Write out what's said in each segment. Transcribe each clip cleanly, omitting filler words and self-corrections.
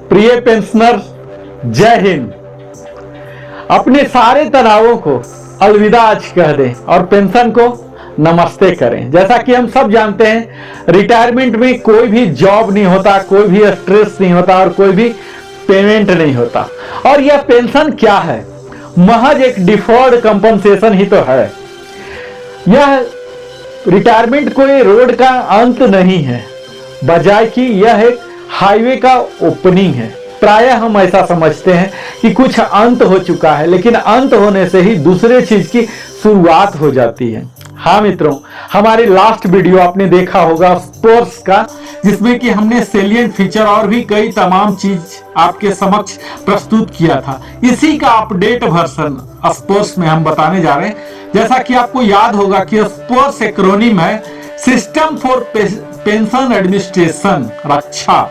प्रिय पेंशनर, जय हिंद। अपने सारे तनावों को अलविदा आज कह दें और पेंशन को नमस्ते करें। जैसा कि हम सब जानते हैं, रिटायरमेंट में कोई भी जॉब नहीं होता, कोई भी स्ट्रेस नहीं होता और कोई भी पेमेंट नहीं होता। और यह पेंशन क्या है? महज एक डिफर्ड कंपनसेशन ही तो है। यह रिटायरमेंट कोई रोड का अंत नहीं है, बजाय कि यह एक हाईवे का ओपनिंग है। प्रायः हम ऐसा समझते हैं कि कुछ अंत हो चुका है, लेकिन अंत होने से ही दूसरे चीज की शुरुआत हो जाती है। हाँ मित्रों, हमारे लास्ट वीडियो आपने देखा होगा स्पोर्ट्स का, जिसमें कि हमने सेलिएंट फीचर और भी कई तमाम चीज आपके समक्ष प्रस्तुत किया था। इसी का अपडेट वर्जन स्पोर्ट्स में हम बताने जा रहे हैं। जैसा कि आपको याद होगा कि स्पोर्ट्स एक्रोनिम है सिस्टम फॉर पेंशन एडमिनिस्ट्रेशन रक्षा।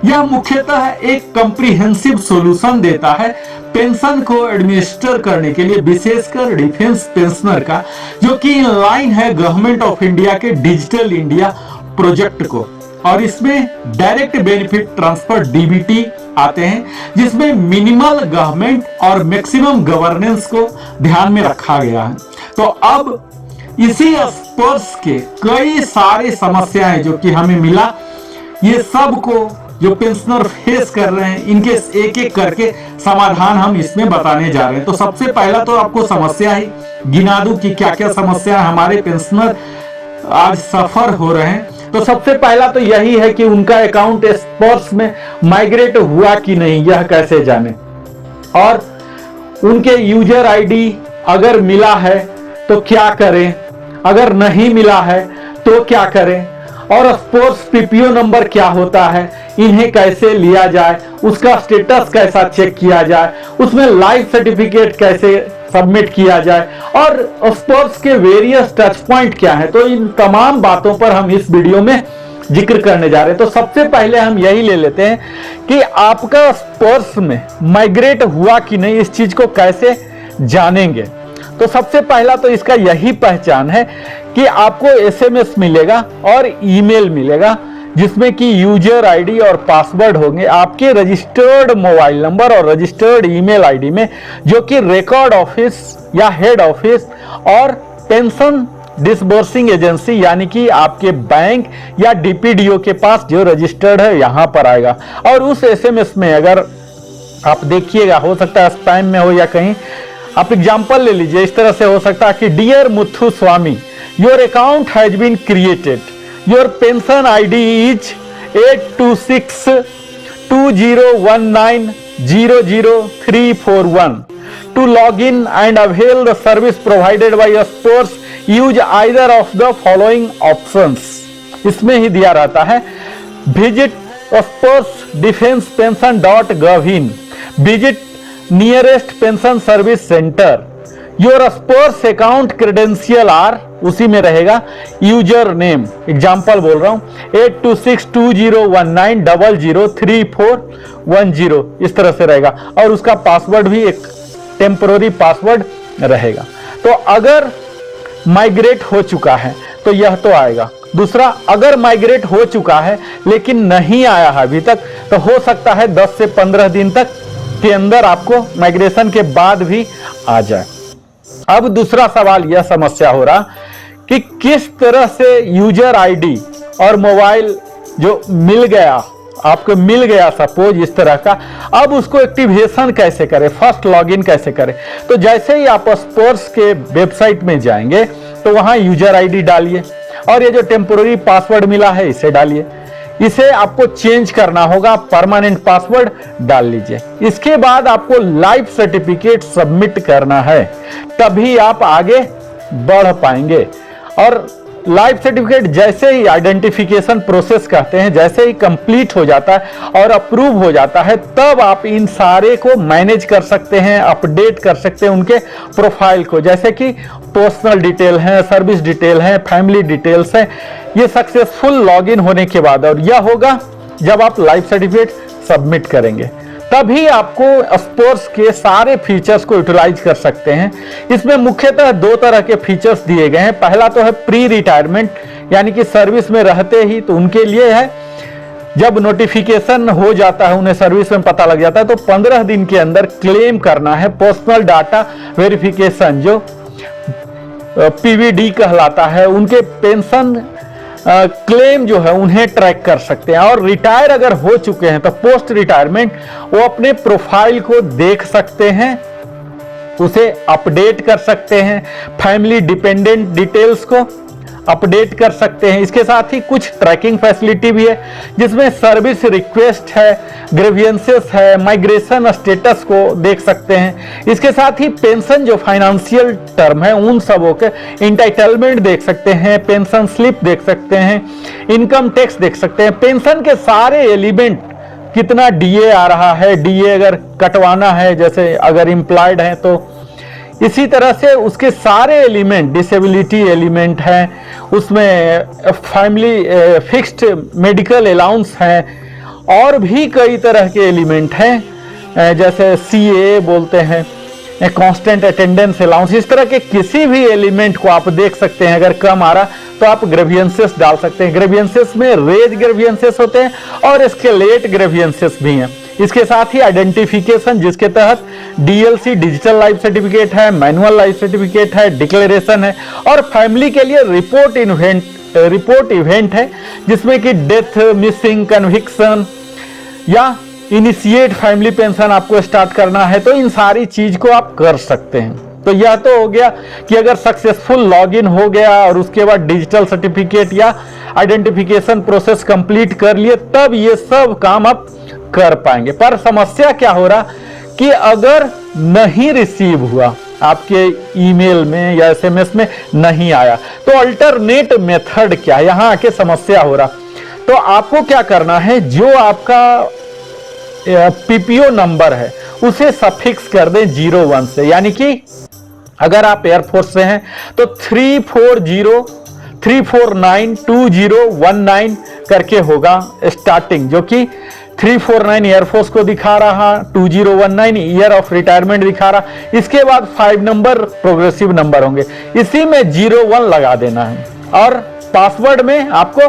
यह मुख्यतः एक कॉम्प्रिहेंसिव सॉल्यूशन देता है पेंशन को एडमिनिस्टर करने के लिए, विशेषकर डिफेंस पेंशनर का, जो कि इन लाइन है गवर्नमेंट ऑफ इंडिया के डिजिटल इंडिया प्रोजेक्ट को। और इसमें डायरेक्ट बेनिफिट ट्रांसफर डीबीटी आते हैं, जिसमें मिनिमल गवर्नमेंट और मैक्सिमम गवर्नेंस को ध्यान में रखा गया है। तो अब इसी स्पर्श के कई सारे समस्याएं जो कि हमें मिला, ये सब को जो पेंशनर फेस कर रहे हैं, इनके एक एक करके समाधान हम इसमें बताने जा रहे हैं। तो सबसे पहला तो आपको समस्या ही गिना दूं कि क्या क्या समस्या हमारे पेंशनर आज सफर हो रहे हैं। तो सबसे पहला तो यही है कि उनका अकाउंट स्पर्श में माइग्रेट हुआ कि नहीं, यह कैसे जाने। और उनके यूजर आईडी अगर मिला है तो क्या करें, अगर नहीं मिला है तो क्या करें, और स्पोर्ट्स पीपीओ नंबर क्या होता है, इन्हें कैसे लिया जाए, उसका स्टेटस कैसा चेक किया जाए, उसमें लाइफ सर्टिफिकेट कैसे सबमिट किया जाए, और स्पोर्ट्स के वेरियस टच पॉइंट क्या है। तो इन तमाम बातों पर हम इस वीडियो में जिक्र करने जा रहे हैं। तो सबसे पहले हम यही ले लेते हैं कि आपका स्पोर्ट्स में माइग्रेट हुआ कि नहीं, इस चीज को कैसे जानेंगे। तो सबसे पहला तो इसका यही पहचान है कि आपको एसएमएस मिलेगा और ईमेल मिलेगा, जिसमें कि यूजर आईडी और पासवर्ड होंगे आपके रजिस्टर्ड मोबाइल नंबर और रजिस्टर्ड ईमेल आईडी में, जो कि रिकॉर्ड ऑफिस या हेड ऑफिस और पेंशन डिसबर्सिंग एजेंसी यानी कि आपके बैंक या डीपीडीओ के पास जो रजिस्टर्ड है यहां पर आएगा। और उस एसएमएस में अगर आप देखिएगा, हो सकता है स्पैम में हो या कहीं, आप एग्जाम्पल ले लीजिए। इस तरह से हो सकता है कि dear Muthu Swami, your account has been created, your pension ID is 8262019000341। To log in and avail the service provided by sports use either of the following options. इसमें ही दिया रहता है, visit sportsdefensepension.gov.in, visit nearest pension service centre, your sports account credential are, उसी में रहेगा user name, example बोल रहा हूं 8262019003410, इस तरह से रहेगा। और उसका पासवर्ड भी एक टेम्पररी पासवर्ड रहेगा। तो अगर माइग्रेट हो चुका है तो यह तो आएगा। दूसरा, अगर माइग्रेट हो चुका है लेकिन नहीं आया है अभी तक, तो हो सकता है 10 से 15 दिन तक के अंदर आपको माइग्रेशन के बाद भी आ जाए। अब दूसरा सवाल यह समस्या हो रहा कि किस तरह से यूजर आईडी और मोबाइल जो मिल गया, आपको मिल गया सपोज इस तरह का, अब उसको एक्टिवेशन कैसे करें, फर्स्ट लॉगिन कैसे करें। तो जैसे ही आप स्पोर्ट्स के वेबसाइट में जाएंगे तो वहां यूजर आईडी डालिए और ये जो टेम्पोररी पासवर्ड मिला है इसे डालिए। इसे आपको चेंज करना होगा, परमानेंट पासवर्ड डाल लीजिए। इसके बाद आपको लाइफ सर्टिफिकेट सबमिट करना है, तभी आप आगे बढ़ पाएंगे। और लाइफ सर्टिफिकेट जैसे ही आइडेंटिफिकेशन प्रोसेस कहते हैं, जैसे ही कंप्लीट हो जाता है और अप्रूव हो जाता है, तब आप इन सारे को मैनेज कर सकते हैं, अपडेट कर सकते हैं उनके प्रोफाइल को, जैसे कि पर्सनल डिटेल है, सर्विस डिटेल है, फैमिली डिटेल्स है। ये सक्सेसफुल लॉगिन होने के बाद, और यह होगा जब आप लाइफ सर्टिफिकेट सबमिट करेंगे, तभी आपको स्पोर्ट्स के सारे फीचर्स को यूटिलाइज कर सकते हैं। इसमें मुख्यतः दो तरह के फीचर्स दिए गए हैं। पहला तो है प्री रिटायरमेंट, यानी कि सर्विस में रहते ही, तो उनके लिए है जब नोटिफिकेशन हो जाता है, उन्हें सर्विस में पता लग जाता है, तो 15 दिन के अंदर क्लेम करना है पर्सनल डाटा वेरिफिकेशन, जो पीवीडी कहलाता है। उनके पेंशन क्लेम जो है उन्हें ट्रैक कर सकते हैं। और रिटायर अगर हो चुके हैं तो पोस्ट रिटायरमेंट वो अपने प्रोफाइल को देख सकते हैं, उसे अपडेट कर सकते हैं, फैमिली डिपेंडेंट डिटेल्स को अपडेट कर सकते हैं। इसके साथ ही कुछ ट्रैकिंग फैसिलिटी भी है, जिसमें सर्विस रिक्वेस्ट है, ग्रीवियंसेस है, माइग्रेशन स्टेटस को देख सकते हैं। इसके साथ ही पेंशन जो फाइनेंशियल टर्म है उन सबों के इंटाइटलमेंट देख सकते हैं, पेंशन स्लिप देख सकते हैं, इनकम टैक्स देख सकते हैं, पेंशन के सारे एलिमेंट, कितना डीए आ रहा है, डीए अगर कटवाना है, जैसे अगर एम्प्लॉयड है तो इसी तरह से उसके सारे एलिमेंट, डिसेबिलिटी एलिमेंट हैं, उसमें फैमिली फिक्स्ड मेडिकल अलाउंस हैं, और भी कई तरह के एलिमेंट हैं, जैसे सीए बोलते हैं, कांस्टेंट अटेंडेंस अलाउंस। इस तरह के किसी भी एलिमेंट को आप देख सकते हैं। अगर कम आ रहा तो आप ग्रेवियंसेस डाल सकते हैं। ग्रेवियंसेस में रेज ग्रेवियंसेस होते हैं और स्केलेट ग्रेवियंसेस भी हैं। इसके साथ ही आइडेंटिफिकेशन, जिसके तहत डीएलसी डिजिटल लाइफ सर्टिफिकेट है, मैनुअल लाइफ सर्टिफिकेट है, डिक्लेरेशन है, और फैमिली के लिए रिपोर्ट इवेंट है, जिसमें कि डेथ, मिसिंग, कन्विक्शन या इनिशिएट फैमिली पेंशन आपको स्टार्ट करना है, तो इन सारी चीज को आप कर सकते हैं। तो यह तो हो गया कि अगर सक्सेसफुल लॉगिन हो गया और उसके बाद डिजिटल सर्टिफिकेट या आइडेंटिफिकेशन प्रोसेस कंप्लीट कर लिए, तब ये सब काम आप कर पाएंगे। पर समस्या क्या हो रहा कि अगर नहीं रिसीव हुआ, आपके ईमेल में या एसएमएस में नहीं आया, तो अल्टरनेट मेथड क्या है, यहां आके समस्या हो रहा। तो आपको क्या करना है, जो आपका पीपीओ नंबर है उसे सफिक्स कर दें 01 से, यानी कि अगर आप एयरफोर्स से हैं तो 3492019 करके होगा स्टार्टिंग, जो कि 349 एयरफोर्स को दिखा रहा, 2019 ईयर ऑफ रिटायरमेंट दिखा रहा। इसके बाद 5 नंबर प्रोग्रेसिव नंबर होंगे, इसी में 01 लगा देना है। और पासवर्ड में आपको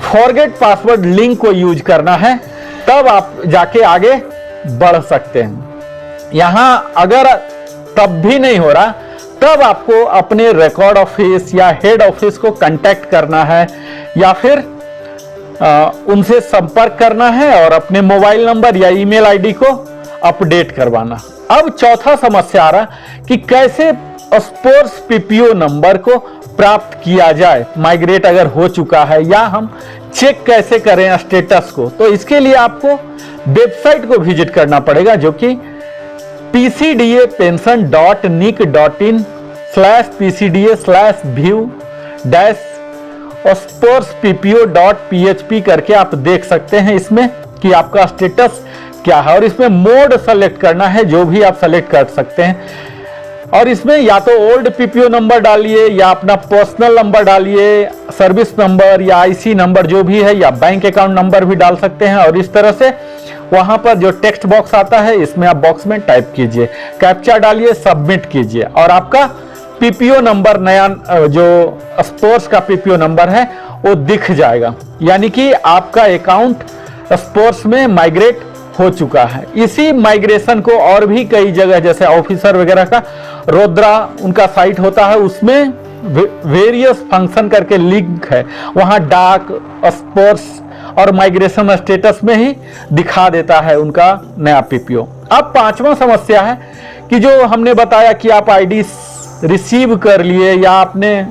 फॉरगेट पासवर्ड लिंक को यूज करना है, तब आप जाके आगे बढ़ सकते हैं। यहां अगर तब भी नहीं हो रहा, तब आपको अपने रिकॉर्ड ऑफिस या हेड ऑफिस को कांटेक्ट करना है, या फिर उनसे संपर्क करना है और अपने मोबाइल नंबर या ईमेल आईडी को अपडेट करवाना। अब चौथा समस्या आ रहा कि कैसे स्पोर्ट्स पीपीओ नंबर को प्राप्त किया जाए, माइग्रेट अगर हो चुका है, या हम चेक कैसे करें स्टेटस को। तो इसके लिए आपको वेबसाइट को विजिट करना पड़ेगा, जो कि pcda-nic.in/pcda/view-sportsppo.php करके आप देख सकते हैं इसमें कि आपका स्टेटस क्या है, और इसमें मोड सेलेक्ट करना है, जो भी आप सेलेक्ट कर सकते हैं। और इसमें या तो ओल्ड पीपीओ नंबर डालिए, या अपना पर्सनल नंबर डालिए, सर्विस नंबर या आईसी नंबर जो भी है, या बैंक अकाउंट नंबर भी डाल सकते हैं। और इस तरह से वहां पर जो टेक्स्ट बॉक्स आता है, इसमें आप बॉक्स में टाइप कीजिए, कैप्चा डालिए, सबमिट कीजिए, और आपका पीपीओ नंबर, नया जो स्पोर्ट्स का पीपीओ नंबर है वो दिख जाएगा, यानी कि आपका अकाउंट स्पोर्ट्स में माइग्रेट हो चुका है। इसी माइग्रेशन को और भी कई जगह, जैसे ऑफिसर वगैरह का रोद्रा उनका साइट होता है, उसमें वेरियस फंक्शन करके लिंक है, वहां डाक, स्पोर्ट्स और माइग्रेशन स्टेटस में ही दिखा देता है उनका नया पीपीओ। अब पांचवा समस्या है कि जो हमने बताया कि आप आईडी रिसीव कर लिए या आपने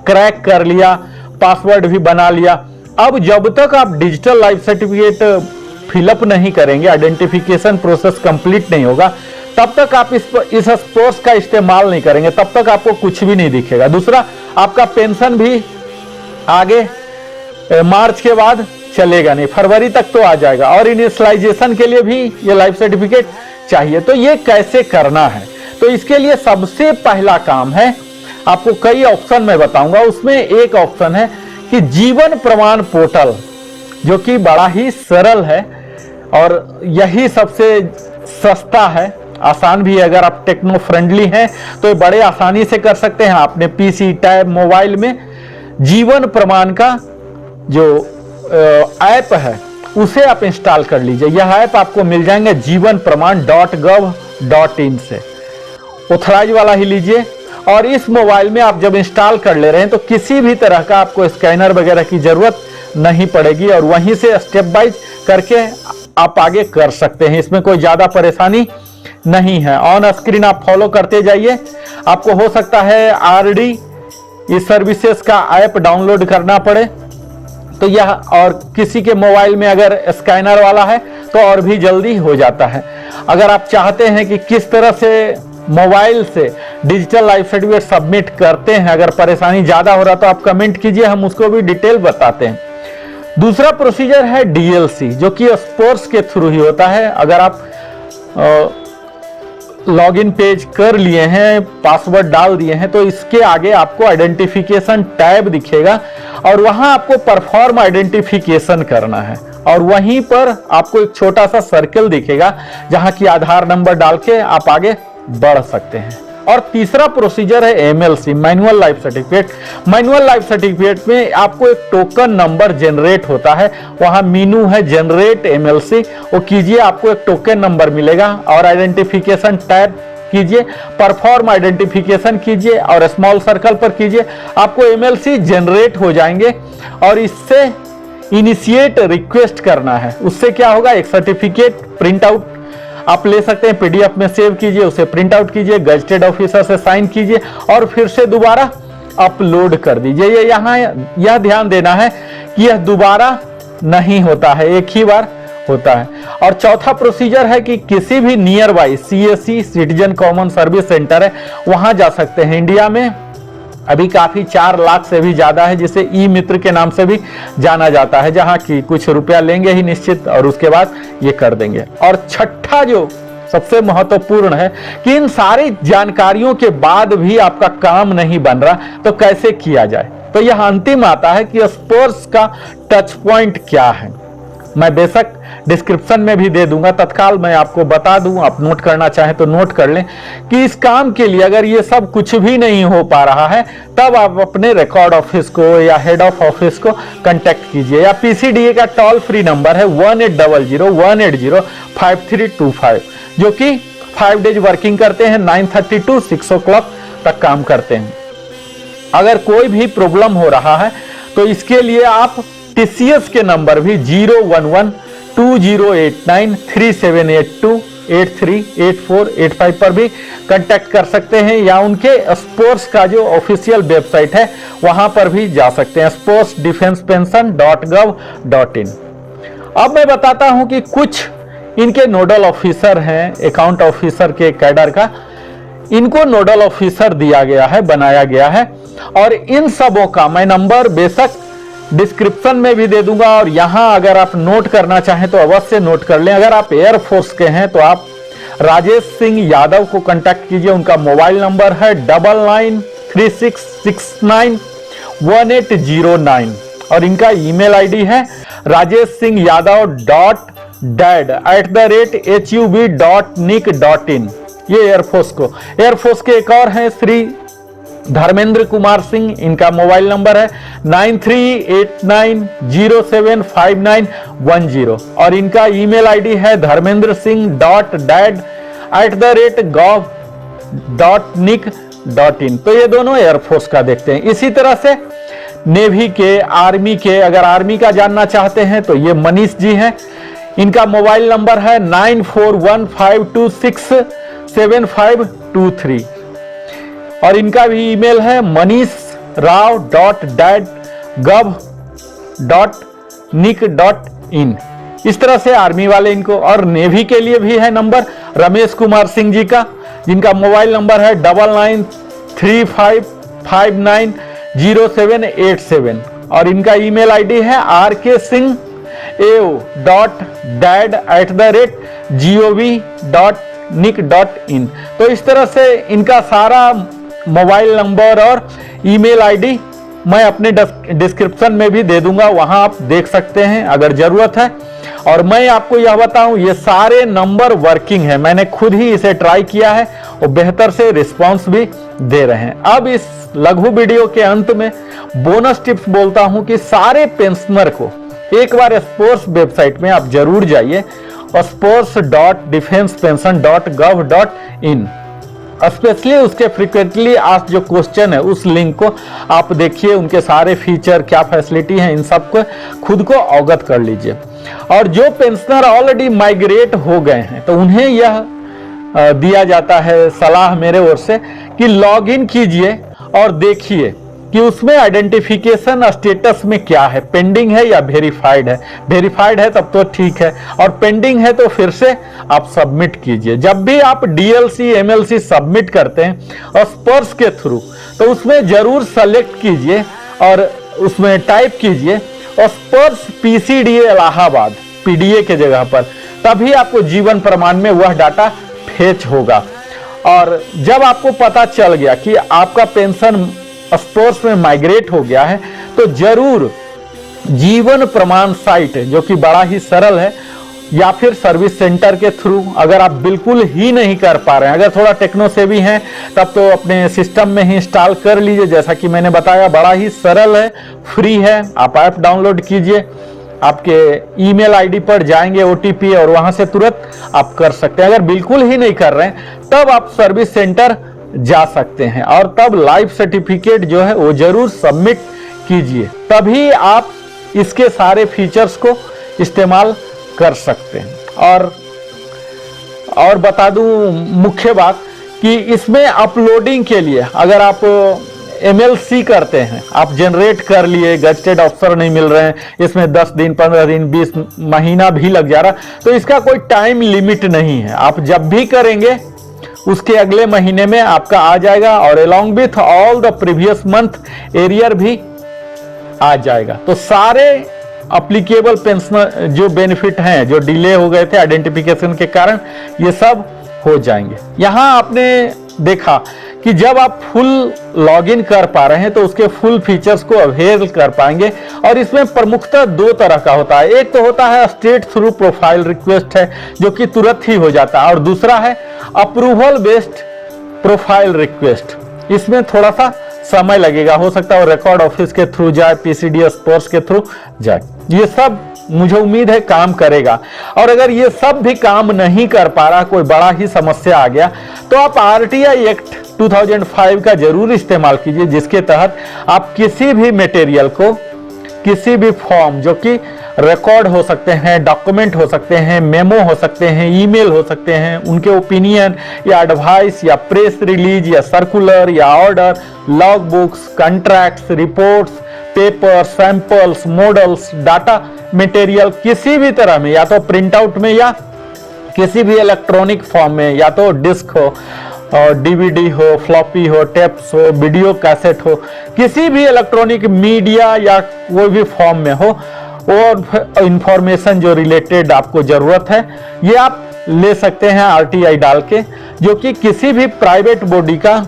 क्रैक कर लिया, पासवर्ड भी बना लिया, अब जब तक आप डिजिटल लाइफ सर्टिफिकेट फिलअप नहीं करेंगे, आइडेंटिफिकेशन प्रोसेस कंप्लीट नहीं होगा, तब तक आप इस स्पोर्ट्स का इस्तेमाल नहीं करेंगे, तब तक आपको कुछ भी नहीं दिखेगा। दूसरा, आपका पेंशन भी आगे मार्च के बाद चलेगा नहीं, फरवरी तक तो आ जाएगा, और इनिशियलाइजेशन के लिए भी ये लाइफ सर्टिफिकेट चाहिए। तो ये कैसे करना है, तो इसके लिए सबसे पहला काम है, आपको कई ऑप्शन मैं बताऊंगा, उसमें एक ऑप्शन है कि जीवन प्रमाण पोर्टल, जो कि बड़ा ही सरल है और यही सबसे सस्ता है, आसान भी है। अगर आप टेक्नो फ्रेंडली हैं तो ये बड़े आसानी से कर सकते हैं। आपने पीसी, टैब, मोबाइल में जीवन प्रमाण का जो ऐप है उसे आप इंस्टॉल कर लीजिए। यह ऐप आपको मिल जाएंगे jivanpraman.gov.in से, ऑथराइज वाला ही लीजिए। और इस मोबाइल में आप जब इंस्टॉल कर ले रहे हैं तो किसी भी तरह का आपको स्कैनर वगैरह की जरूरत नहीं पड़ेगी और वहीं से स्टेप बाय करके आप आगे कर सकते हैं। इसमें कोई ज्यादा परेशानी नहीं है। ऑन स्क्रीन आप फॉलो करते जाइए। आपको हो सकता है आरडी इस सर्विसेज का ऐप डाउनलोड करना पड़े तो यह, और किसी के मोबाइल में अगर स्कैनर वाला है तो और भी जल्दी हो जाता है। अगर आप चाहते हैं कि किस तरह से मोबाइल से डिजिटल लाइफ सर्टिफिकेट सबमिट करते हैं, अगर परेशानी ज्यादा हो रहा तो आप कमेंट कीजिए, हम उसको भी डिटेल बताते हैं। दूसरा प्रोसीजर है डीएलसी, जो कि स्पोर्ट्स के थ्रू ही होता है। अगर आप लॉगिन पेज कर लिए हैं, पासवर्ड डाल दिए हैं, तो इसके आगे आपको आइडेंटिफिकेशन टैब दिखेगा और वहां आपको परफॉर्म आइडेंटिफिकेशन करना है और वहीं पर आपको एक छोटा सा सर्कल दिखेगा जहां की आधार नंबर डाल के आप आगे बढ़ सकते हैं। और तीसरा प्रोसीजर है MLC, manual life certificate. Manual life certificate में आपको एक टोकन नंबर जनरेट होता है, वहां मीनू है जनरेट एमएलसी, वो कीजिए, आपको एक टोकन नंबर मिलेगा और आइडेंटिफिकेशन टैब कीजिए, परफॉर्म आइडेंटिफिकेशन कीजिए और स्मॉल सर्कल पर कीजिए, आपको एमएलसी जनरेट हो जाएंगे। और इससे इनिशिएट रिक्वेस्ट करना है, उससे क्या होगा, एक सर्टिफिकेट प्रिंट आउट आप ले सकते हैं, पीडीएफ में सेव कीजिए, उसे प्रिंट आउट कीजिए, गजेटेड ऑफिसर से साइन कीजिए और फिर से दोबारा अपलोड कर दीजिए। ये यहाँ यह ध्यान देना है कि यह दोबारा नहीं होता है, एक ही बार होता है। और चौथा प्रोसीजर है कि किसी भी near by CSC citizen common service centre है, वहां जा सकते हैं। इंडिया में अभी काफी 4 लाख से भी ज्यादा है, जिसे ई मित्र के नाम से भी जाना जाता है, जहां की कुछ रुपया लेंगे ही निश्चित और उसके बाद ये कर देंगे। और छठा जो सबसे महत्वपूर्ण है कि इन सारी जानकारियों के बाद भी आपका काम नहीं बन रहा तो कैसे किया जाए, तो यह अंतिम आता है कि स्पोर्ट्स का टच पॉइंट क्या है। मैं बेशक डिस्क्रिप्शन में भी दे दूंगा, तत्काल मैं आपको बता दूं, आप नोट करना चाहें तो नोट कर लें कि इस काम के लिए अगर ये सब कुछ भी नहीं हो पा रहा है तब आप अपने रिकॉर्ड ऑफिस को या हेड ऑफ ऑफिस को कांटेक्ट कीजिए, या पीसीडीए का टोल फ्री नंबर है 1800-180-5325, जो कि 5 डेज वर्किंग करते हैं, 9:30 to 6 o'clock तक काम करते हैं। अगर कोई भी प्रॉब्लम हो रहा है तो इसके लिए आप टीसीएस के नंबर भी 011-2089-3782-838485 पर भी कांटेक्ट कर सकते हैं, या उनके स्पोर्ट्स का जो ऑफिशियल वेबसाइट है वहां पर भी जा सकते हैं, sportsdefensepension.gov.in। अब मैं बताता हूं कि कुछ इनके नोडल ऑफिसर हैं, अकाउंट ऑफिसर के कैडर का, इनको नोडल ऑफिसर दिया गया है, बनाया गया है। और इन सबों का मैं नंबर बेशक डिस्क्रिप्शन में भी दे दूंगा, और यहां अगर आप नोट करना चाहें तो अवश्य नोट कर लें। अगर आप एयरफोर्स के हैं तो आप राजेश सिंह यादव को कांटेक्ट कीजिए, उनका मोबाइल नंबर है 9936691809 और इनका ईमेल आईडी है rajessingyadav.dad@hub.nic.in। ये एयरफोर्स के एक और हैं श्री धर्मेंद्र कुमार सिंह, इनका मोबाइल नंबर है 9389075910 और इनका ईमेल आईडी है dharmendrasingh.dad@gov.nic.in। तो ये दोनों एयरफोर्स का देखते हैं। इसी तरह से नेवी के, आर्मी के, अगर आर्मी का जानना चाहते हैं तो ये मनीष जी हैं, इनका मोबाइल नंबर है 9415267523 और इनका भी ईमेल है manishrao.dad@gov.nic.in। इस तरह से आर्मी वाले इनको, और नेवी के लिए भी है नंबर रमेश कुमार सिंह जी का, जिनका मोबाइल नंबर है 9935590787 और इनका ईमेल आईडी है rksinghao.dad@gov.nic.in। तो इस तरह से इनका सारा मोबाइल नंबर और ईमेल आईडी मैं अपने डिस्क्रिप्शन में भी दे दूंगा, वहां आप देख सकते हैं अगर जरूरत है। और मैं आपको यह बताऊं, ये सारे नंबर वर्किंग है, मैंने खुद ही इसे ट्राई किया है और बेहतर से रिस्पांस भी दे रहे हैं। अब इस लघु वीडियो के अंत में बोनस टिप्स बोलता हूं कि सारे पेंशनर को एक बार स्पोर्ट्स वेबसाइट में आप जरूर जाइए, sports.defensepension.gov.in। स्पेशली उसके फ्रीक्वेंटली आस्क्ड जो क्वेश्चन है उस लिंक को आप देखिए, उनके सारे फीचर क्या फैसिलिटी हैं इन सब को खुद को अवगत कर लीजिए। और जो पेंशनर ऑलरेडी माइग्रेट हो गए हैं तो उन्हें यह दिया जाता है सलाह मेरे ओर से कि लॉग इन कीजिए और देखिए कि उसमें आइडेंटिफिकेशन स्टेटस में क्या है, पेंडिंग है या वेरीफाइड है। वेरीफाइड है तब तो ठीक है, और पेंडिंग है तो फिर से आप सबमिट कीजिए। जब भी आप डीएलसी एमएलसी सबमिट करते हैं और स्पर्श के थ्रू, तो उसमें जरूर सेलेक्ट कीजिए और उसमें टाइप कीजिए और स्पर्श पीसीडीए इलाहाबाद पीडीए के जगह पर, तभी आपको जीवन प्रमाण में वह डाटा फेच होगा। और जब आपको पता चल गया कि आपका पेंशन स्पोर्ट्स में माइग्रेट हो गया है, तो जरूर जीवन प्रमाण साइट जो कि बड़ा ही सरल है, या फिर सर्विस सेंटर के थ्रू, अगर आप बिल्कुल ही नहीं कर पा रहे हैं, अगर थोड़ा टेक्नो सेवी हैं, तब तो अपने सिस्टम में ही इंस्टॉल कर लीजिए। जैसा कि मैंने बताया, बड़ा ही सरल है, फ्री है। आप ऐप डाउनलोड कीजिए, आपके ईमेल आईडी पर जाएंगे ओटीपी, और वहां से तुरंत आप कर सकते हैं। अगर बिल्कुल ही नहीं कर रहे हैं, तब आप सर्विस सेंटर जा सकते हैं और तब लाइफ सर्टिफिकेट जो है वो जरूर सबमिट कीजिए, तभी आप इसके सारे फीचर्स को इस्तेमाल कर सकते हैं। और बता दूं मुख्य बात कि इसमें अपलोडिंग के लिए अगर आप एमएलसी करते हैं, आप जनरेट कर लिए, गजेटेड ऑफिसर नहीं मिल रहे हैं, इसमें 10 दिन 15 दिन 20 महीना भी लग जा रहा, तो इसका कोई टाइम लिमिट नहीं है। आप जब भी करेंगे उसके अगले महीने में आपका आ जाएगा, और along with all the previous month arrear भी आ जाएगा। तो सारे अप्लीकेबल पेंशन जो बेनिफिट हैं, जो डिले हो गए थे आइडेंटिफिकेशन के कारण, ये सब हो जाएंगे। यहां आपने देखा कि जब आप फुल लॉगिन कर पा रहे हैं तो उसके फुल फीचर्स को अवेल कर पाएंगे। और इसमें प्रमुखतः दो तरह का होता है, एक तो होता है स्ट्रेट थ्रू प्रोफाइल रिक्वेस्ट है जो कि तुरंत ही हो जाता है, और दूसरा है अप्रूवल बेस्ड प्रोफाइल रिक्वेस्ट। इसमें थोड़ा सा समय लगेगा, हो सकता है रिकॉर्ड ऑफिस के थ्रू जाए, पीसीडीएस स्पोर्ट्स के थ्रू जाए। ये सब मुझे उम्मीद है काम करेगा। और अगर ये सब भी काम नहीं कर पा रहा, कोई बड़ा ही समस्या आ गया, तो आप आरटीआई एक्ट 2005 का जरूर इस्तेमाल कीजिए, जिसके तहत आप किसी भी मटेरियल को, किसी भी फॉर्म जो कि रिकॉर्ड हो सकते हैं, डॉक्यूमेंट हो सकते हैं, मेमो हो सकते हैं, ईमेल हो सकते हैं, उनके ओपिनियन या एडवाइस या प्रेस रिलीज या सर्कुलर या order, log books, contracts, reports, paper, samples, models, data material किसी भी तरह में, या तो प्रिंट आउट में या किसी भी इलेक्ट्रॉनिक फॉर्म में, या तो डिस्क हो और डीवीडी हो, फ्लॉपी हो, टेप्स हो, वीडियो कैसेट हो, किसी भी इलेक्ट्रॉनिक मीडिया या कोई भी फॉर्म में हो, और इंफॉर्मेशन जो रिलेटेड आपको जरूरत है, ये आप ले सकते हैं आरटीआई डाल के, जो कि किसी भी प्राइवेट बॉडी का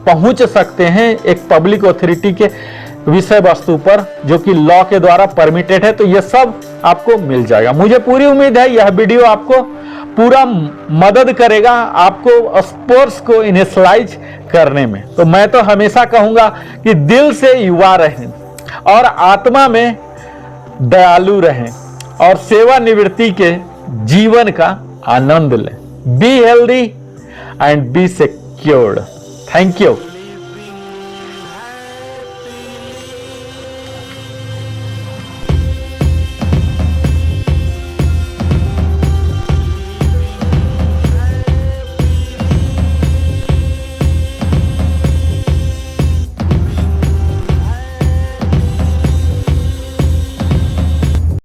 पहुंच सकते हैं एक पब्लिक अथॉरिटी के विषय वस्तु पर, जो कि लॉ के द्वारा परमिटेड है। तो ये सब आपको मिल जाएगा। मुझे पूरी उम्मीद है यह वीडियो आपको पूरा मदद करेगा आपको स्पोर्ट्स को इनिशियलाइज करने में। तो मैं तो हमेशा कहूंगा कि दिल से युवा रहें और आत्मा में दयालु रहें और सेवानिवृत्ति के जीवन का आनंद लें। Be healthy and B secured. Thank you.